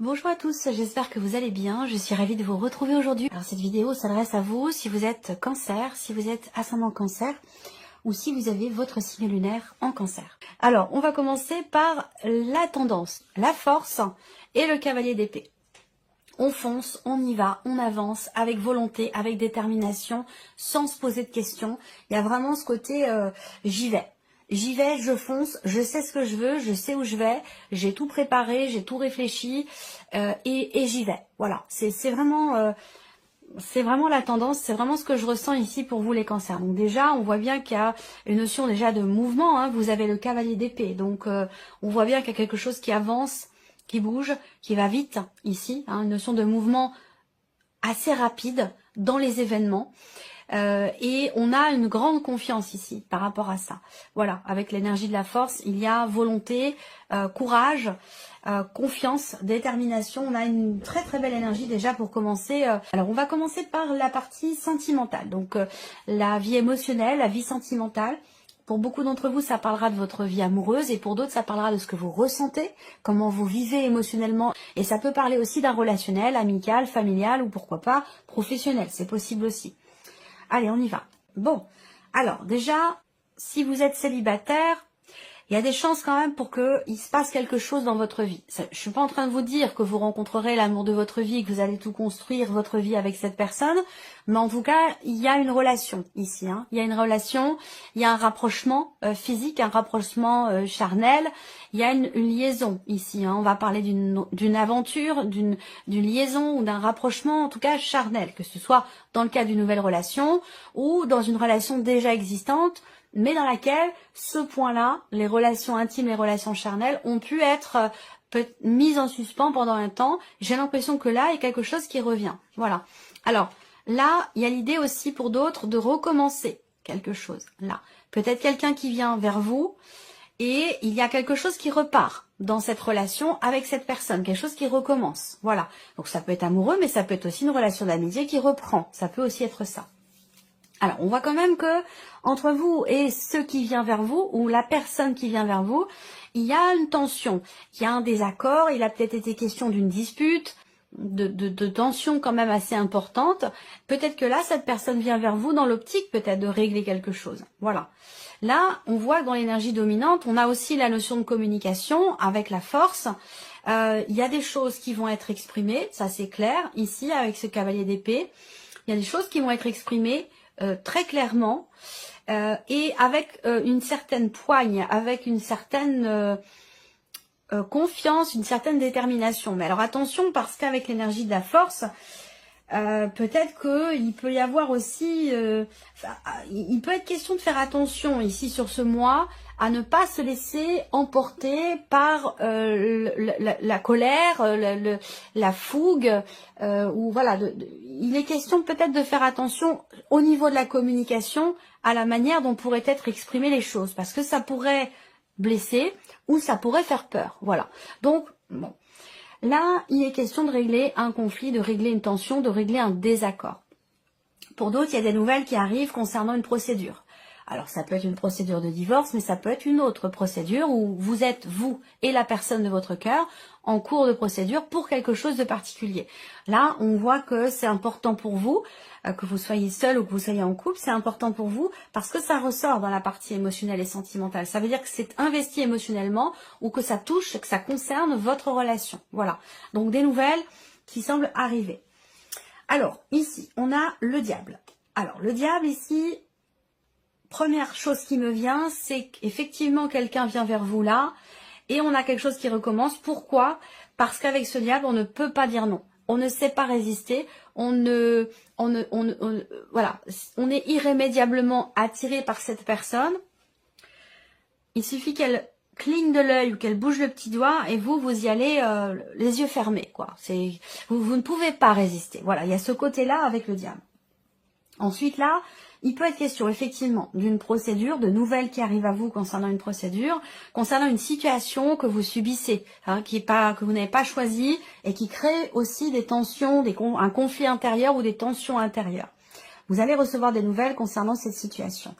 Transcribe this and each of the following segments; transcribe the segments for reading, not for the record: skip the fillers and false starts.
Bonjour à tous, j'espère que vous allez bien, je suis ravie de vous retrouver aujourd'hui. Alors cette vidéo s'adresse à vous si vous êtes cancer, si vous êtes ascendant cancer ou si vous avez votre signe lunaire en cancer. Alors on va commencer par la tendance, la force et le cavalier d'épée. On fonce, on y va, on avance avec volonté, avec détermination, sans se poser de questions. Il y a vraiment ce côté j'y vais. J'y vais, je fonce, je sais ce que je veux, je sais où je vais, j'ai tout préparé, j'ai tout réfléchi et j'y vais. Voilà, c'est vraiment la tendance, c'est vraiment ce que je ressens ici pour vous les cancers. Donc déjà, on voit bien qu'il y a une notion déjà de mouvement, hein. Vous avez le cavalier d'épée, donc on voit bien qu'il y a quelque chose qui avance, qui bouge, qui va vite ici, hein, une notion de mouvement assez rapide dans les événements. Et on a une grande confiance ici par rapport à ça. Voilà, avec l'énergie de la force, il y a volonté, courage, confiance, détermination. On a une très très belle énergie déjà pour commencer. Alors on va commencer par la partie sentimentale, donc la vie émotionnelle, la vie sentimentale. Pour beaucoup d'entre vous, ça parlera de votre vie amoureuse et pour d'autres, ça parlera de ce que vous ressentez, comment vous vivez émotionnellement. Et ça peut parler aussi d'un relationnel, amical, familial ou pourquoi pas professionnel. C'est possible aussi. Allez, on y va. Bon, alors déjà, si vous êtes célibataire, il y a des chances quand même pour qu'il se passe quelque chose dans votre vie. Je ne suis pas en train de vous dire que vous rencontrerez l'amour de votre vie, que vous allez tout construire votre vie avec cette personne, mais en tout cas, il y a une relation ici. Hein. Il y a une relation, il y a un rapprochement physique, un rapprochement charnel, il y a une liaison ici. Hein. On va parler d'une aventure, d'une liaison ou d'un rapprochement, en tout cas charnel, que ce soit dans le cas d'une nouvelle relation ou dans une relation déjà existante, mais dans laquelle ce point-là, les relations intimes, les relations charnelles, ont pu être mises en suspens pendant un temps. J'ai l'impression que là, il y a quelque chose qui revient. Voilà. Alors, là, il y a l'idée aussi pour d'autres de recommencer quelque chose. Là, peut-être quelqu'un qui vient vers vous et il y a quelque chose qui repart dans cette relation avec cette personne, quelque chose qui recommence. Voilà. Donc, ça peut être amoureux, mais ça peut être aussi une relation d'amitié qui reprend. Ça peut aussi être ça. Alors, on voit quand même que entre vous et ce qui vient vers vous, ou la personne qui vient vers vous, il y a une tension, il y a un désaccord, il a peut-être été question d'une dispute, de tension quand même assez importante. Peut-être que là, cette personne vient vers vous dans l'optique peut-être de régler quelque chose. Voilà. Là, on voit que dans l'énergie dominante, on a aussi la notion de communication avec la force. Il y a des choses qui vont être exprimées, ça c'est clair, ici avec ce cavalier d'épée. Il y a des choses qui vont être exprimées très clairement et avec une certaine poigne, avec une certaine confiance, une certaine détermination. Mais alors attention parce qu'avec l'énergie de la force, peut-être qu'il peut y avoir aussi, il peut être question de faire attention ici sur ce mois à ne pas se laisser emporter par la colère, la fougue, ou voilà. Il est question peut-être de faire attention au niveau de la communication à la manière dont pourraient être exprimées les choses, parce que ça pourrait blesser ou ça pourrait faire peur. Voilà. Donc bon. Là, il est question de régler un conflit, de régler une tension, de régler un désaccord. Pour d'autres, il y a des nouvelles qui arrivent concernant une procédure. Alors, ça peut être une procédure de divorce, mais ça peut être une autre procédure où vous êtes, vous et la personne de votre cœur, en cours de procédure pour quelque chose de particulier. Là, on voit que c'est important pour vous, que vous soyez seul ou que vous soyez en couple, c'est important pour vous parce que ça ressort dans la partie émotionnelle et sentimentale. Ça veut dire que c'est investi émotionnellement ou que ça touche, que ça concerne votre relation. Voilà. Donc, des nouvelles qui semblent arriver. Alors, ici, on a le diable. Alors, le diable, ici, première chose qui me vient, c'est qu'effectivement, quelqu'un vient vers vous là, et on a quelque chose qui recommence. Pourquoi? Parce qu'avec ce diable, on ne peut pas dire non. On ne sait pas résister. Voilà, on est irrémédiablement attiré par cette personne. Il suffit qu'elle cligne de l'œil ou qu'elle bouge le petit doigt et vous y allez les yeux fermés, quoi. Vous ne pouvez pas résister. Voilà, il y a ce côté-là avec le diable. Ensuite, là, il peut être question effectivement d'une procédure, de nouvelles qui arrivent à vous concernant une procédure, concernant une situation que vous subissez, hein, que vous n'avez pas choisi et qui crée aussi des tensions, un conflit intérieur ou des tensions intérieures. Vous allez recevoir des nouvelles concernant cette situation.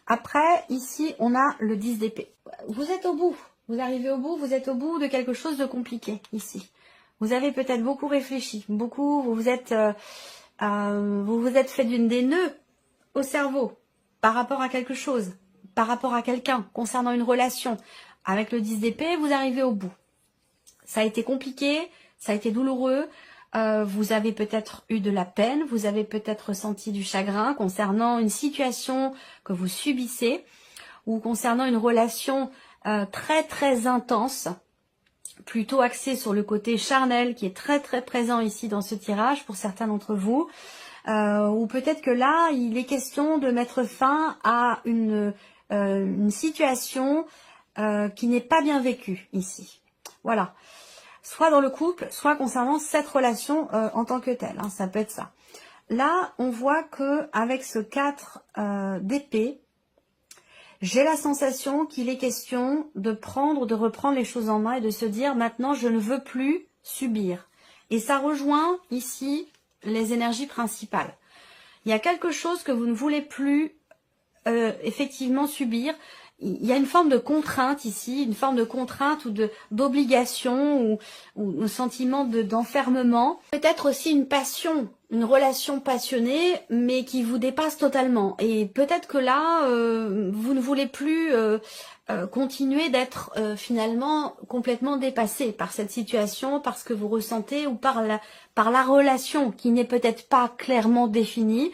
Après, ici, on a le 10 d'épée. Vous êtes au bout, vous arrivez au bout, vous êtes au bout de quelque chose de compliqué ici. Vous avez peut-être beaucoup réfléchi, beaucoup, vous vous êtes fait des nœuds au cerveau par rapport à quelque chose, par rapport à quelqu'un, concernant une relation. Avec le 10 d'épée, vous arrivez au bout. Ça a été compliqué, ça a été douloureux, vous avez peut-être eu de la peine, vous avez peut-être ressenti du chagrin concernant une situation que vous subissez ou concernant une relation très très intense, plutôt axée sur le côté charnel qui est très très présent ici dans ce tirage pour certains d'entre vous. Ou peut-être que là, il est question de mettre fin à une situation qui n'est pas bien vécue ici. Voilà. Soit dans le couple, soit concernant cette relation en tant que telle. Hein, ça peut être ça. Là, on voit que avec ce 4 d'épée, j'ai la sensation qu'il est question de reprendre les choses en main et de se dire maintenant je ne veux plus subir. Et ça rejoint ici les énergies principales. Il y a quelque chose que vous ne voulez plus effectivement subir. Il y a une forme de contrainte ici, une forme de contrainte ou d'obligation ou un sentiment d'enfermement. Peut-être aussi une passion, une relation passionnée, mais qui vous dépasse totalement. Et peut-être que là, vous ne voulez plus continuer d'être finalement complètement dépassé par cette situation, par ce que vous ressentez ou par la relation qui n'est peut-être pas clairement définie.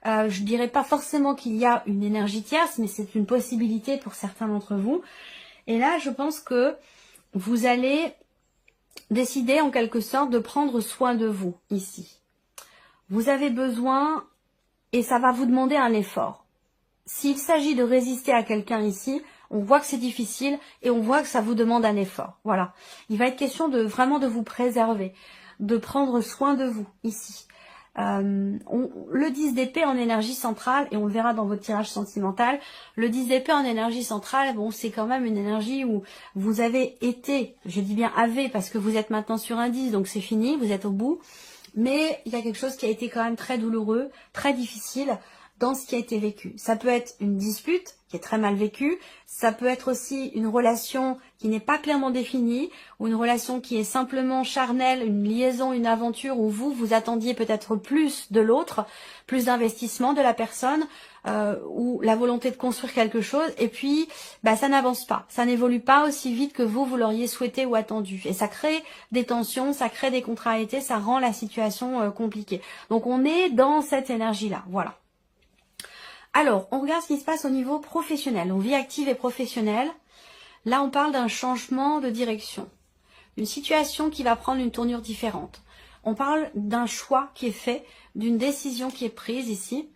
Je dirais pas forcément qu'il y a une énergie tierce, mais c'est une possibilité pour certains d'entre vous. Et là, je pense que vous allez décider en quelque sorte de prendre soin de vous ici. Vous avez besoin, et ça va vous demander un effort. S'il s'agit de résister à quelqu'un ici, on voit que c'est difficile et on voit que ça vous demande un effort. Voilà. Il va être question de vraiment de vous préserver, de prendre soin de vous ici. Le 10 d'épée en énergie centrale, et on le verra dans votre tirage sentimental, le 10 d'épée en énergie centrale, bon, c'est quand même une énergie où vous avez été, je dis bien avez, parce que vous êtes maintenant sur un 10, donc c'est fini, vous êtes au bout, mais il y a quelque chose qui a été quand même très douloureux, très difficile dans ce qui a été vécu. Ça peut être une dispute qui est très mal vécue, ça peut être aussi une relation qui n'est pas clairement définie, ou une relation qui est simplement charnelle, une liaison, une aventure où vous attendiez peut-être plus de l'autre, plus d'investissement de la personne, ou la volonté de construire quelque chose, et puis ça n'avance pas, ça n'évolue pas aussi vite que vous l'auriez souhaité ou attendu. Et ça crée des tensions, ça crée des contrariétés, ça rend la situation compliquée. Donc on est dans cette énergie-là, voilà. Alors, on regarde ce qui se passe au niveau professionnel, donc vie active et professionnelle. Là, on parle d'un changement de direction, une situation qui va prendre une tournure différente. On parle d'un choix qui est fait, d'une décision qui est prise ici,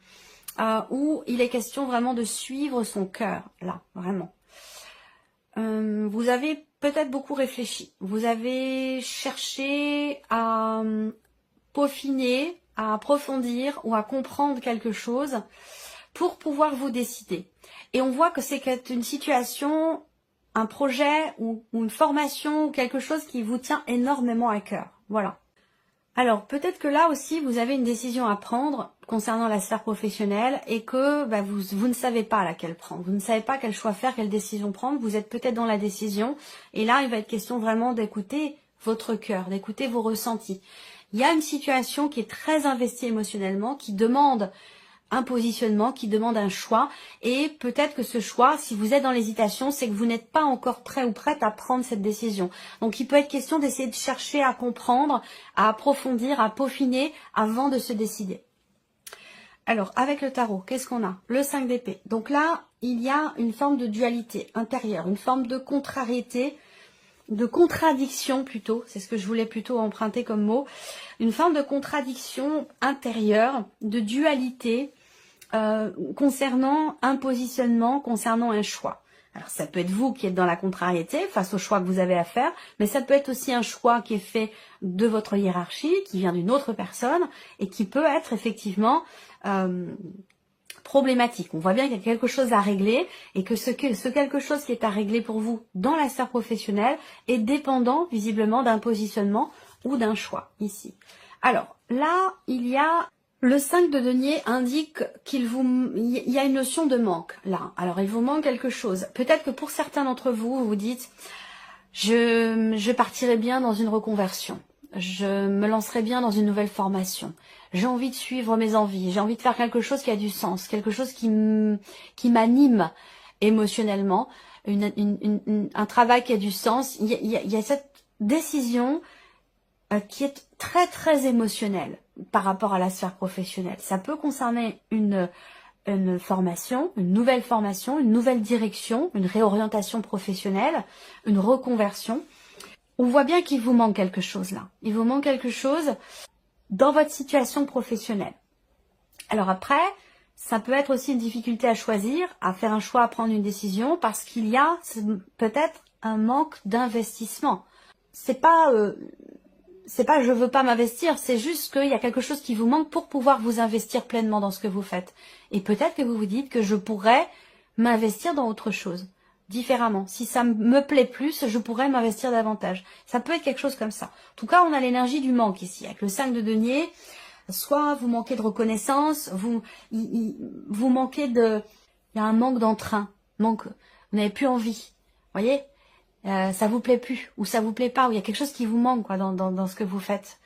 où il est question vraiment de suivre son cœur, là, vraiment. Vous avez peut-être beaucoup réfléchi, vous avez cherché à peaufiner, à approfondir ou à comprendre quelque chose pour pouvoir vous décider. Et on voit que c'est une situation, un projet ou une formation ou quelque chose qui vous tient énormément à cœur. Voilà. Alors, peut-être que là aussi, vous avez une décision à prendre concernant la sphère professionnelle et que vous ne savez pas laquelle prendre. Vous ne savez pas quel choix faire, quelle décision prendre. Vous êtes peut-être dans la décision. Et là, il va être question vraiment d'écouter votre cœur, d'écouter vos ressentis. Il y a une situation qui est très investie émotionnellement, qui demande un positionnement, qui demande un choix, et peut-être que ce choix, si vous êtes dans l'hésitation, c'est que vous n'êtes pas encore prêt ou prête à prendre cette décision. Donc il peut être question d'essayer de chercher à comprendre, à approfondir, à peaufiner avant de se décider. Alors avec le tarot, qu'est-ce qu'on a? Le 5 d'épée. Donc là, il y a une forme de dualité intérieure, une forme de contrariété, de contradiction plutôt, c'est ce que je voulais plutôt emprunter comme mot, une forme de contradiction intérieure, de dualité, concernant un positionnement, concernant un choix. Alors ça peut être vous qui êtes dans la contrariété face au choix que vous avez à faire, mais ça peut être aussi un choix qui est fait de votre hiérarchie, qui vient d'une autre personne et qui peut être effectivement problématique. On voit bien qu'il y a quelque chose à régler et que ce quelque chose qui est à régler pour vous dans la sphère professionnelle est dépendant visiblement d'un positionnement ou d'un choix ici. Alors là, il y a le 5 de denier indique il y a une notion de manque là. Alors il vous manque quelque chose. Peut-être que pour certains d'entre vous, vous dites je partirai bien dans une reconversion. je me lancerai bien dans une nouvelle formation. J'ai envie de suivre mes envies, j'ai envie de faire quelque chose qui a du sens, quelque chose qui m'anime émotionnellement, un travail qui a du sens. Il y a cette décision qui est très très émotionnelle par rapport à la sphère professionnelle. Ça peut concerner une formation, une nouvelle direction, une réorientation professionnelle, une reconversion. On voit bien qu'il vous manque quelque chose là. Il vous manque quelque chose dans votre situation professionnelle. Alors après, ça peut être aussi une difficulté à choisir, à faire un choix, à prendre une décision, parce qu'il y a peut-être un manque d'investissement. C'est pas je veux pas m'investir, c'est juste qu'il y a quelque chose qui vous manque pour pouvoir vous investir pleinement dans ce que vous faites. Et peut-être que vous vous dites que je pourrais m'investir dans autre chose, différemment. Si ça me plaît plus, je pourrais m'investir davantage. Ça peut être quelque chose comme ça. En tout cas, on a l'énergie du manque ici. Avec le 5 de denier, soit vous manquez de reconnaissance, vous manquez de... Il y a un manque d'entrain, vous n'avez plus envie, voyez, ça vous plaît plus, ou ça vous plaît pas, ou il y a quelque chose qui vous manque quoi dans ce que vous faites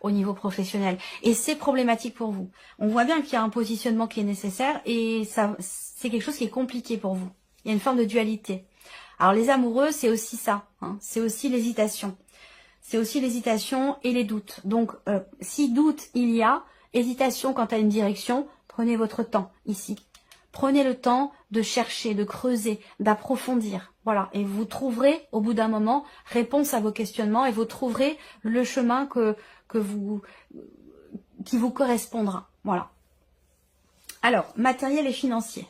au niveau professionnel. Et c'est problématique pour vous. On voit bien qu'il y a un positionnement qui est nécessaire, et ça, c'est quelque chose qui est compliqué pour vous. Il y a une forme de dualité. Alors les amoureux, c'est aussi ça, hein, c'est aussi l'hésitation. C'est aussi l'hésitation et les doutes. Donc, si doute il y a, hésitation quant à une direction, prenez votre temps ici. Prenez le temps de chercher, de creuser, d'approfondir. Voilà, et vous trouverez au bout d'un moment réponse à vos questionnements et vous trouverez le chemin qui vous correspondra. Voilà. Alors, matériel et financier.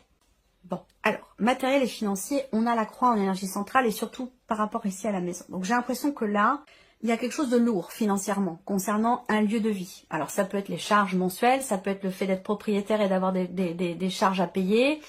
Bon, alors, matériel et financier, on a la croix en énergie centrale et surtout par rapport ici à la maison. Donc j'ai l'impression que là, il y a quelque chose de lourd financièrement concernant un lieu de vie. Alors ça peut être les charges mensuelles, ça peut être le fait d'être propriétaire et d'avoir des charges à payer.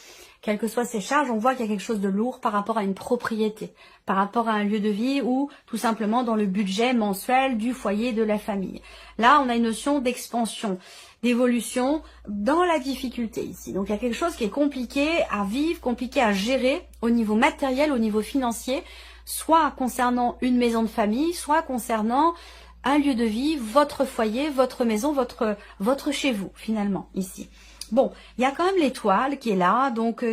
Quelles que soient ces charges, on voit qu'il y a quelque chose de lourd par rapport à une propriété, par rapport à un lieu de vie ou tout simplement dans le budget mensuel du foyer de la famille. Là, on a une notion d'expansion, d'évolution dans la difficulté ici. Donc il y a quelque chose qui est compliqué à vivre, compliqué à gérer au niveau matériel, au niveau financier, soit concernant une maison de famille, soit concernant un lieu de vie, votre foyer, votre maison, votre chez vous finalement ici. Bon, il y a quand même l'étoile qui est là, donc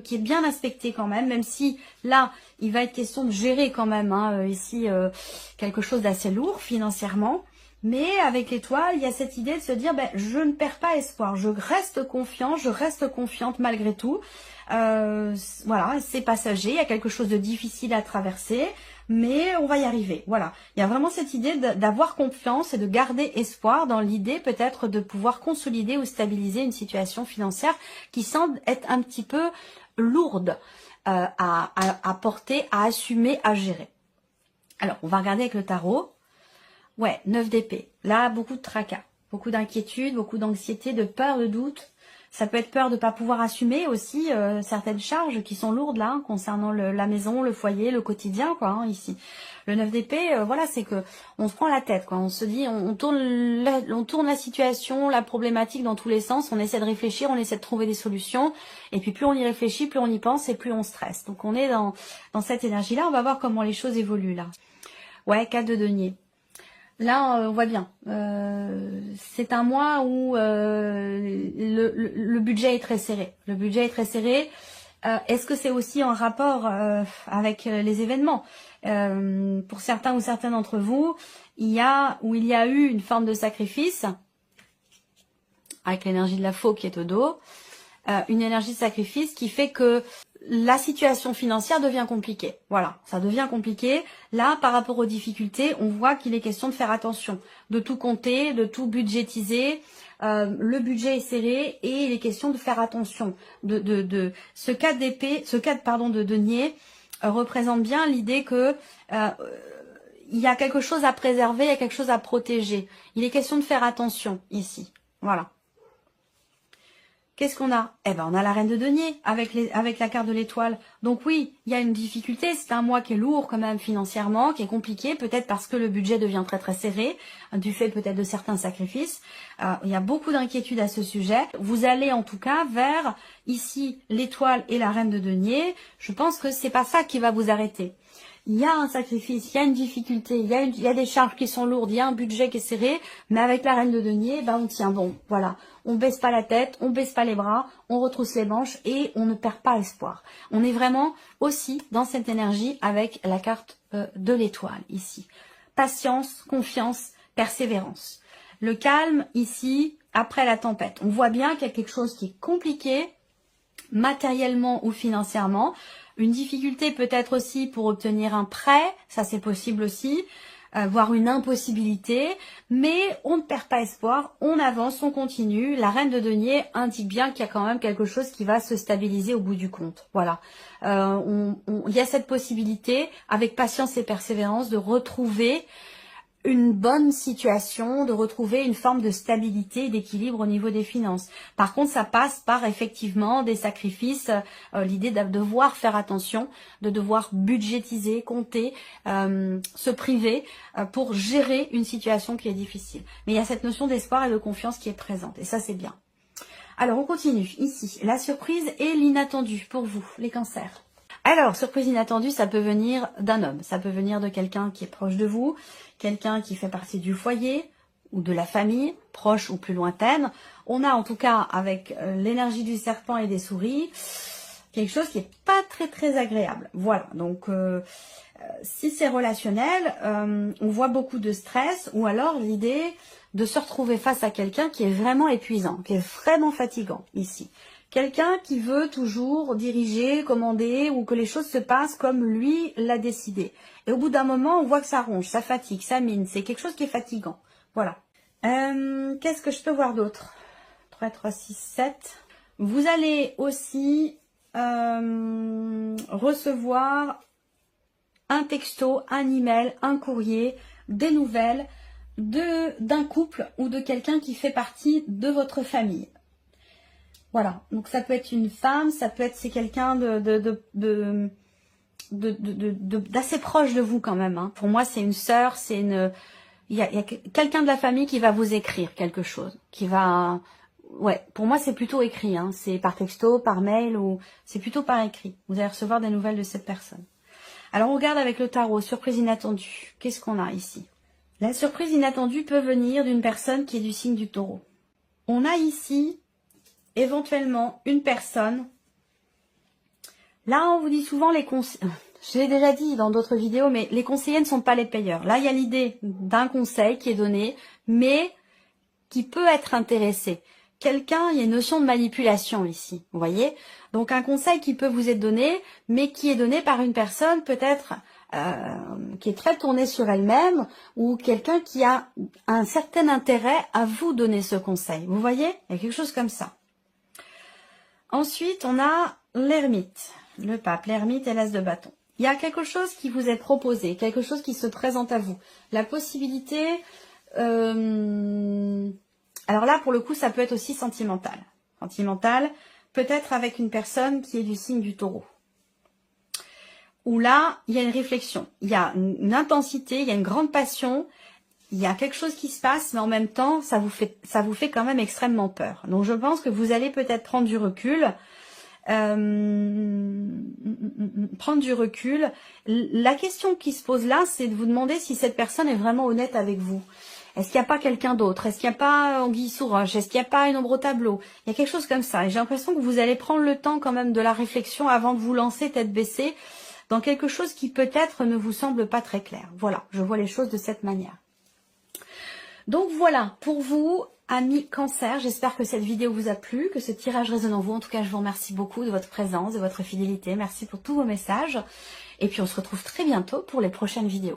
qui est bien aspectée quand même si là, il va être question de gérer quand même ici quelque chose d'assez lourd financièrement. Mais avec l'étoile, il y a cette idée de se dire, je ne perds pas espoir, je reste confiant, je reste confiante malgré tout. Voilà, c'est passager, il y a quelque chose de difficile à traverser, mais on va y arriver. Voilà, il y a vraiment cette idée d'avoir confiance et de garder espoir dans l'idée peut-être de pouvoir consolider ou stabiliser une situation financière qui semble être un petit peu lourde à porter, à assumer, à gérer. Alors, on va regarder avec le tarot. Ouais, 9 d'épée. Là, beaucoup de tracas, beaucoup d'inquiétude, beaucoup d'anxiété, de peur, de doute. Ça peut être peur de ne pas pouvoir assumer aussi certaines charges qui sont lourdes là, concernant la maison, le foyer, le quotidien, quoi, ici. Le 9 d'épée, voilà, c'est que on se prend la tête, quoi. On se dit, on tourne la situation, la problématique dans tous les sens. On essaie de réfléchir, on essaie de trouver des solutions. Et puis plus on y réfléchit, plus on y pense et plus on stresse. Donc on est dans cette énergie-là. On va voir comment les choses évoluent là. Ouais, 4 de denier. Là, on voit bien. C'est un mois où le budget est très serré. Le budget est très serré. Est-ce que c'est aussi en rapport avec les événements pour certains ou certaines d'entre vous, il y a eu une forme de sacrifice avec l'énergie de la faux qui est au dos. Une énergie de sacrifice qui fait que la situation financière devient compliquée. Voilà, ça devient compliqué. Là, par rapport aux difficultés, on voit qu'il est question de faire attention, de tout compter, de tout budgétiser. Le budget est serré et il est question de faire attention. Ce 4 d'épée, de denier représente bien l'idée que il y a quelque chose à préserver, il y a quelque chose à protéger. Il est question de faire attention ici. Voilà. Qu'est-ce qu'on a? Eh ben, on a la reine de denier avec la carte de l'étoile. Donc oui, il y a une difficulté. C'est un mois qui est lourd quand même financièrement, qui est compliqué, peut-être parce que le budget devient très très serré, du fait peut-être de certains sacrifices. Il y a beaucoup d'inquiétudes à ce sujet. Vous allez en tout cas vers ici l'étoile et la reine de denier. Je pense que c'est pas ça qui va vous arrêter. il y a un sacrifice, il y a une difficulté, il y a des charges qui sont lourdes, il y a un budget qui est serré, mais avec la reine de denier, ben on tient bon, voilà. On baisse pas la tête, on baisse pas les bras, on retrousse les manches et on ne perd pas espoir. On est vraiment aussi dans cette énergie avec la carte de l'étoile ici. Patience, confiance, persévérance. Le calme ici, après la tempête. On voit bien qu'il y a quelque chose qui est compliqué, matériellement ou financièrement. Une difficulté peut-être aussi pour obtenir un prêt, ça c'est possible aussi, voire une impossibilité, mais on ne perd pas espoir, on avance, on continue. La reine de denier indique bien qu'il y a quand même quelque chose qui va se stabiliser au bout du compte. Voilà, il y a cette possibilité, avec patience et persévérance, de retrouver une bonne situation, de retrouver une forme de stabilité et d'équilibre au niveau des finances. Par contre, ça passe par effectivement des sacrifices, l'idée de devoir faire attention, de devoir budgétiser, compter, se priver pour gérer une situation qui est difficile. Mais il y a cette notion d'espoir et de confiance qui est présente et ça c'est bien. Alors on continue ici, la surprise et l'inattendu pour vous, les cancers. Alors, surprise inattendue, ça peut venir d'un homme, ça peut venir de quelqu'un qui est proche de vous, quelqu'un qui fait partie du foyer ou de la famille, proche ou plus lointaine. On a en tout cas, avec l'énergie du serpent et des souris, quelque chose qui n'est pas très agréable. Voilà, donc si c'est relationnel, on voit beaucoup de stress ou alors l'idée de se retrouver face à quelqu'un qui est vraiment épuisant, qui est vraiment fatigant ici. Quelqu'un qui veut toujours diriger, commander ou que les choses se passent comme lui l'a décidé. Et au bout d'un moment, on voit que ça ronge, ça fatigue, ça mine. C'est quelque chose qui est fatigant. Voilà. Qu'est-ce que je peux voir d'autre? 3, 3, 6, 7. Vous allez aussi recevoir un texto, un email, un courrier, des nouvelles d'un couple ou de quelqu'un qui fait partie de votre famille. Voilà, donc ça peut être une femme, ça peut être c'est quelqu'un d'assez proche de vous quand même. Hein. Pour moi, c'est une sœur, c'est une, il y a quelqu'un de la famille qui va vous écrire quelque chose, qui va, ouais, pour moi c'est plutôt écrit. Hein. C'est par texto, par mail ou c'est plutôt par écrit. Vous allez recevoir des nouvelles de cette personne. Alors on regarde avec le tarot, surprise inattendue. Qu'est-ce qu'on a ici? La surprise inattendue peut venir d'une personne qui est du signe du Taureau. On a ici éventuellement une personne. Là, on vous dit souvent les conseils. Je l'ai déjà dit dans d'autres vidéos, mais les conseillers ne sont pas les payeurs. Là, il y a l'idée d'un conseil qui est donné, mais qui peut être intéressé. Quelqu'un, il y a une notion de manipulation ici, vous voyez. Donc, un conseil qui peut vous être donné, mais qui est donné par une personne peut-être qui est très tournée sur elle-même ou quelqu'un qui a un certain intérêt à vous donner ce conseil. Vous voyez, il y a quelque chose comme ça. Ensuite, on a l'ermite, le pape, l'ermite et l'as de bâton. Il y a quelque chose qui vous est proposé, quelque chose qui se présente à vous. La possibilité, alors là, pour le coup, ça peut être aussi sentimental. Sentimental, peut-être avec une personne qui est du signe du Taureau. Où là, il y a une réflexion, il y a une intensité, il y a une grande passion, il y a quelque chose qui se passe, mais en même temps, ça vous fait quand même extrêmement peur. Donc, je pense que vous allez peut-être prendre du recul. La question qui se pose là, c'est de vous demander si cette personne est vraiment honnête avec vous. Est-ce qu'il n'y a pas quelqu'un d'autre? Est-ce qu'il n'y a pas anguille sous roche? Est-ce qu'il n'y a pas une ombre au tableau? Il y a quelque chose comme ça. Et j'ai l'impression que vous allez prendre le temps quand même de la réflexion avant de vous lancer tête baissée dans quelque chose qui peut-être ne vous semble pas très clair. Voilà, je vois les choses de cette manière. Donc voilà, pour vous, amis Cancer, j'espère que cette vidéo vous a plu, que ce tirage résonne en vous. En tout cas, je vous remercie beaucoup de votre présence, de votre fidélité. Merci pour tous vos messages. Et puis, on se retrouve très bientôt pour les prochaines vidéos.